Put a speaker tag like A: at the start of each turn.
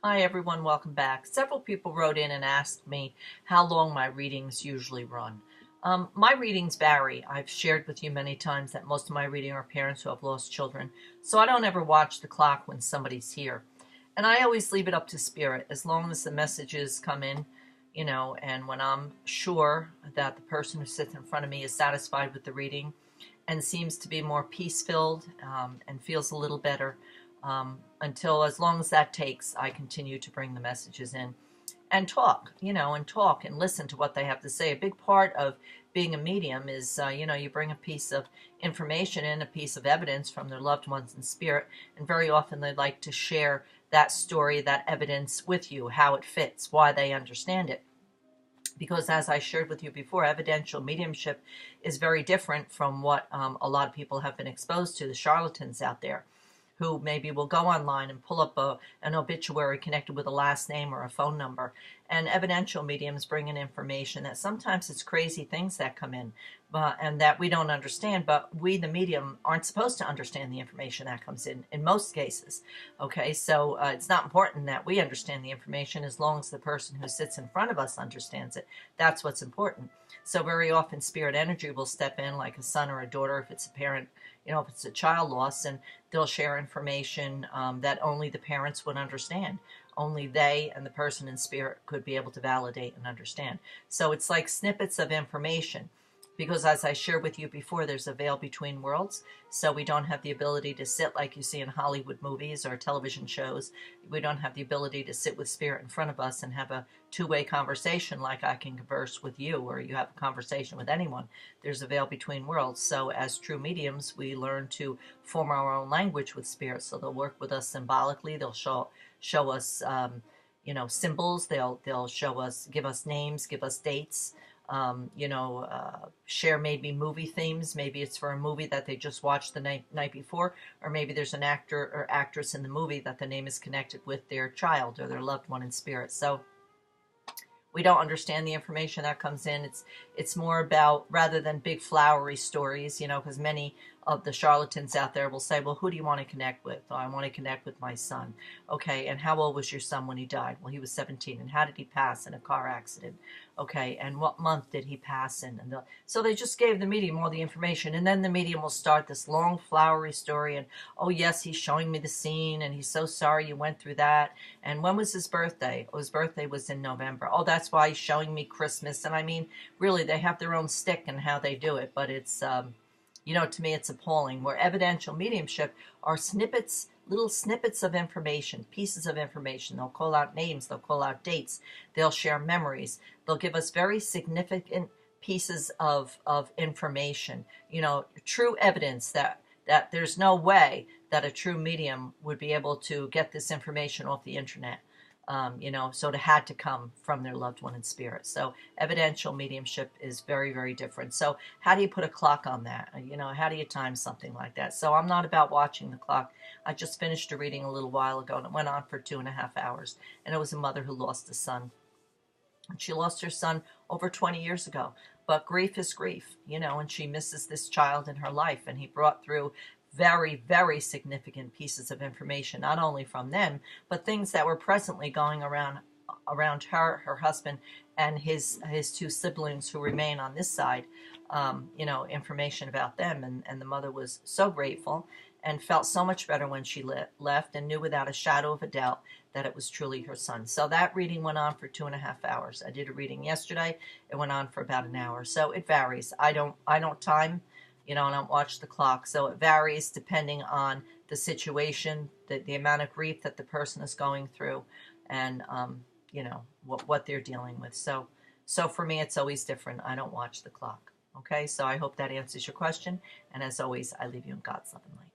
A: Hi everyone, welcome back. Several people wrote in and asked me how long my readings usually run. My readings vary. I've shared with you many times that most of my reading are parents who have lost children, so I don't ever watch the clock when somebody's here. And I always leave it up to spirit as long as the messages come in, and when I'm sure that the person who sits in front of me is satisfied with the reading and seems to be more peace-filled and feels a little better. Until as long as that takes, I continue to bring the messages in and talk, and talk and listen to what they have to say. A big part of being a medium is, you bring a piece of information in, a piece of evidence from their loved ones in spirit, and very often they like to share that story, that evidence with you, how it fits, why they understand it. Because as I shared with you before, evidential mediumship is very different from what a lot of people have been exposed to, the charlatans out there, who maybe will go online and pull up an obituary connected with a last name or a phone number. And evidential mediums bring in information that sometimes it's crazy things that come in, and that we don't understand, but we, the medium, aren't supposed to understand the information that comes in most cases. Okay, so it's not important that we understand the information as long as the person who sits in front of us understands it. That's what's important. So very often spirit energy will step in, like a son or a daughter, if it's a parent, if it's a child loss, and they'll share information that only the parents would understand. Only they and the person in spirit could be able to validate and understand. So it's like snippets of information, because as I shared with you before, there's a veil between worlds. So we don't have the ability to sit like you see in Hollywood movies or television shows. We don't have the ability to sit with spirit in front of us and have a two-way conversation like I can converse with you, or you have a conversation with anyone. There's a veil between worlds. So as true mediums, we learn to form our own language with spirit. So they'll work with us symbolically. They'll show us symbols. They'll show us, give us names, give us dates. Share maybe movie themes. Maybe it's for a movie that they just watched the night before, or maybe there's an actor or actress in the movie that the name is connected with their child or their loved one in spirit. So we don't understand the information that comes in. It's more about, rather than big flowery stories, because many of the charlatans out there will say, well, who do you want to connect with? Oh, I want to connect with my son. Okay, and how old was your son when he died? Well, he was 17. And how did he pass? In a car accident. Okay, and what month did he pass in? And so they just gave the medium all the information, and then the medium will start this long flowery story, and oh yes, he's showing me the scene, and he's so sorry you went through that. And when was his birthday? Oh, his birthday was in November. Oh, that's why he's showing me Christmas. And I mean, really, they have their own stick in how they do it, but it's to me, it's appalling. Where evidential mediumship are snippets, little snippets of information, pieces of information. They'll call out names, they'll call out dates, they'll share memories, they'll give us very significant pieces of information, true evidence that there's no way that a true medium would be able to get this information off the internet. So it had to come from their loved one in spirit. So evidential mediumship is very, very different. So how do you put a clock on that? How do you time something like that? So I'm not about watching the clock. I just finished a reading a little while ago, and it went on for 2.5 hours. And it was a mother who lost a son. And she lost her son over 20 years ago. But grief is grief, and she misses this child in her life. And he brought through very, very significant pieces of information, not only from them, but things that were presently going around her, her husband, and his two siblings who remain on this side. Information about them, and the mother was so grateful and felt so much better when she left, and knew without a shadow of a doubt that it was truly her son. So that reading went on for 2.5 hours. I did a reading yesterday. It went on for about an hour. So it varies. I don't time, and I don't watch the clock. So it varies depending on the situation, the amount of grief that the person is going through, and what they're dealing with. So for me, it's always different. I don't watch the clock. Okay, so I hope that answers your question. And as always, I leave you in God's love and light.